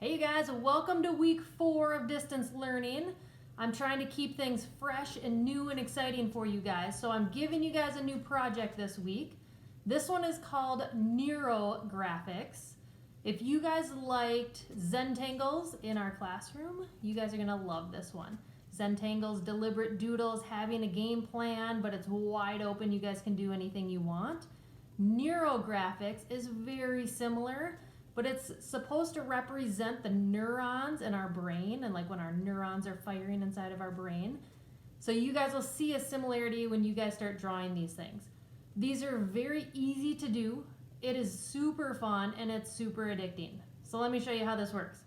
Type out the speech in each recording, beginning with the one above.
Hey you guys, welcome to week 4 of distance learning. I'm trying to keep things fresh and new and exciting for you guys, so I'm giving you guys a new project this week. This one is called Neurographics. If you guys liked Zentangles in our classroom, you guys are gonna love this one. Zentangles, deliberate doodles, having a game plan, but it's wide open. You guys can do anything you want. Neurographics is very similar, but it's supposed to represent the neurons in our brain and like when our neurons are firing inside of our brain. So you guys will see a similarity when you guys start drawing these things. These are very easy to do. It is super fun and it's super addicting. So let me show you how this works.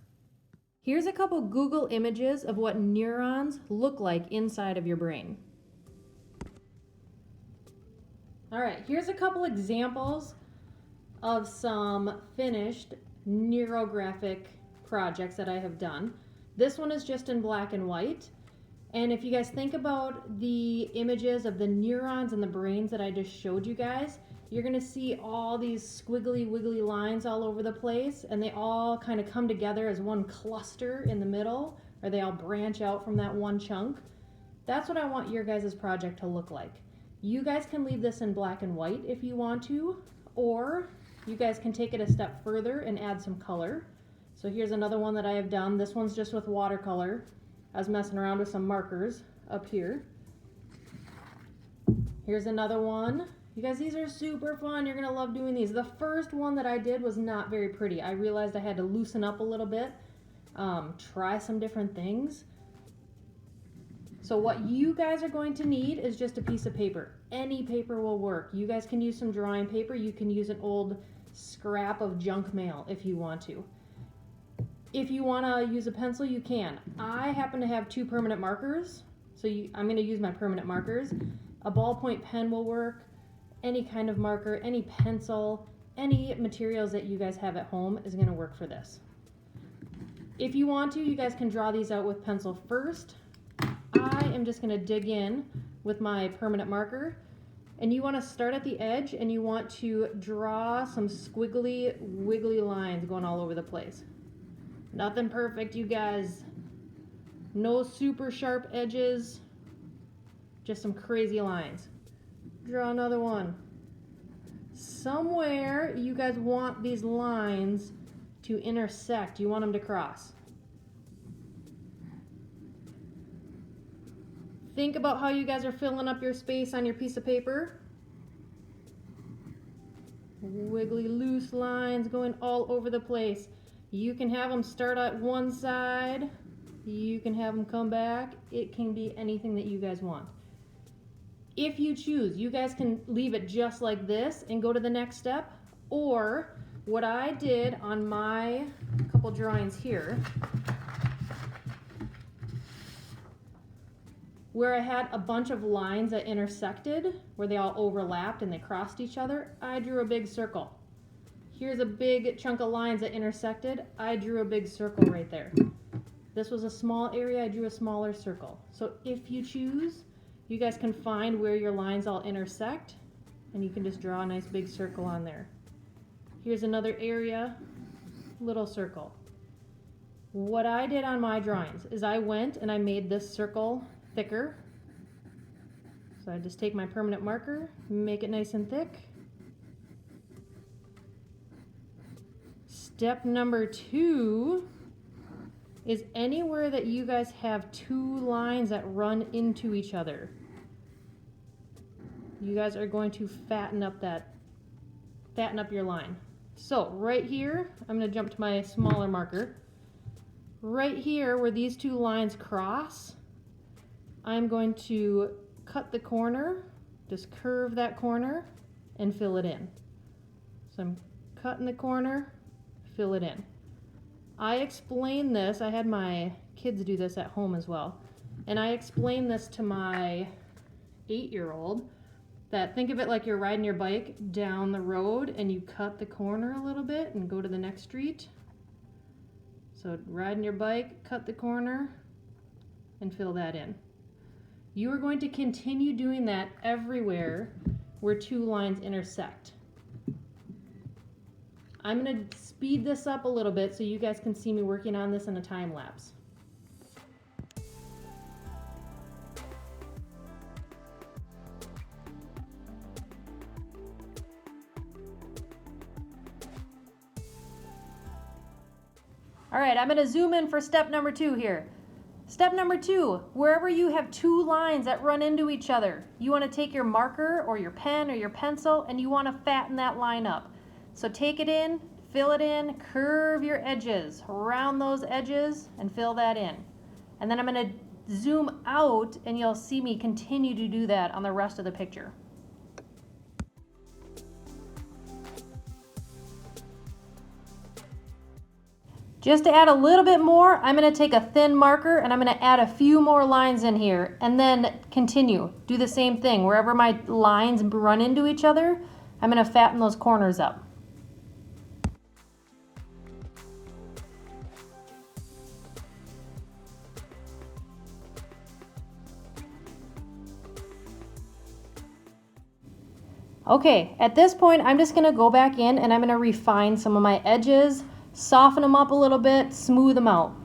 Here's a couple Google images of what neurons look like inside of your brain. All right, here's a couple examples of some finished neurographic projects that I have done. This one is just in black and white. And if you guys think about the images of the neurons and the brains that I just showed you guys, you're gonna see all these squiggly wiggly lines all over the place, and they all kind of come together as one cluster in the middle, or they all branch out from that one chunk. That's what I want your guys' project to look like. You guys can leave this in black and white if you want to, or you guys can take it a step further and add some color. So here's another one that I have done. This one's just with watercolor. I was messing around with some markers up here. Here's another one. You guys, these are super fun. You're gonna love doing these. The first one that I did was not very pretty. I realized I had to loosen up a little bit, try some different things. So what you guys are going to need is just a piece of paper. Any paper will work. You guys can use some drawing paper. You can use an old scrap of junk mail if you want to. If you want to use a pencil, you can. I happen to have 2 permanent markers, so I'm going to use my permanent markers. A ballpoint pen will work. Any kind of marker, any pencil, any materials that you guys have at home is going to work for this. If you want to, you guys can draw these out with pencil first. I am just going to dig in with my permanent marker, and you want to start at the edge and you want to draw some squiggly wiggly lines going all over the place. Nothing perfect, you guys. No super sharp edges, just some crazy lines. Draw another one. Somewhere you guys want these lines to intersect. You want them to cross. Think about how you guys are filling up your space on your piece of paper. Wiggly loose lines going all over the place. You can have them start at one side. You can have them come back. It can be anything that you guys want. If you choose, you guys can leave it just like this and go to the next step. Or what I did on my couple drawings here, where I had a bunch of lines that intersected, where they all overlapped and they crossed each other, I drew a big circle. Here's a big chunk of lines that intersected. I drew a big circle right there. This was a small area, I drew a smaller circle. So if you choose, you guys can find where your lines all intersect, and you can just draw a nice big circle on there. Here's another area, little circle. What I did on my drawings is I went and I made this circle thicker. So I just take my permanent marker, make it nice and thick. Step number 2 is anywhere that you guys have 2 lines that run into each other, you guys are going to fatten up your line. So right here, I'm going to jump to my smaller marker. Right here where these 2 lines cross, I'm going to cut the corner, just curve that corner and fill it in. So I'm cutting the corner, fill it in. I explained this, I had my kids do this at home as well, and I explained this to my 8-year-old, that think of it like you're riding your bike down the road and you cut the corner a little bit and go to the next street. So riding your bike, cut the corner, and fill that in. You are going to continue doing that everywhere where 2 lines intersect. I'm gonna speed this up a little bit so you guys can see me working on this in a time lapse. All right, I'm gonna zoom in for step number 2 here. Step number 2, wherever you have two lines that run into each other, you wanna take your marker or your pen or your pencil and you wanna fatten that line up. So take it in, fill it in, curve your edges, round those edges and fill that in. And then I'm gonna zoom out and you'll see me continue to do that on the rest of the picture. Just to add a little bit more, I'm going to take a thin marker and I'm going to add a few more lines in here and then continue. Do the same thing. Wherever my lines run into each other, I'm going to fatten those corners up. Okay, at this point, I'm just going to go back in and I'm going to refine some of my edges, soften them up a little bit, smooth them out.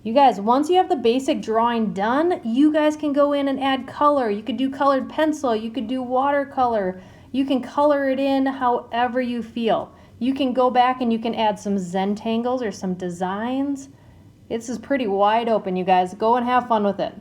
You guys, once you have the basic drawing done, you guys can go in and add color. You could do colored pencil, you could do watercolor, you can color it in however you feel. You can go back and you can add some Zentangles or some designs. This is pretty wide open, you guys. Go and have fun with it.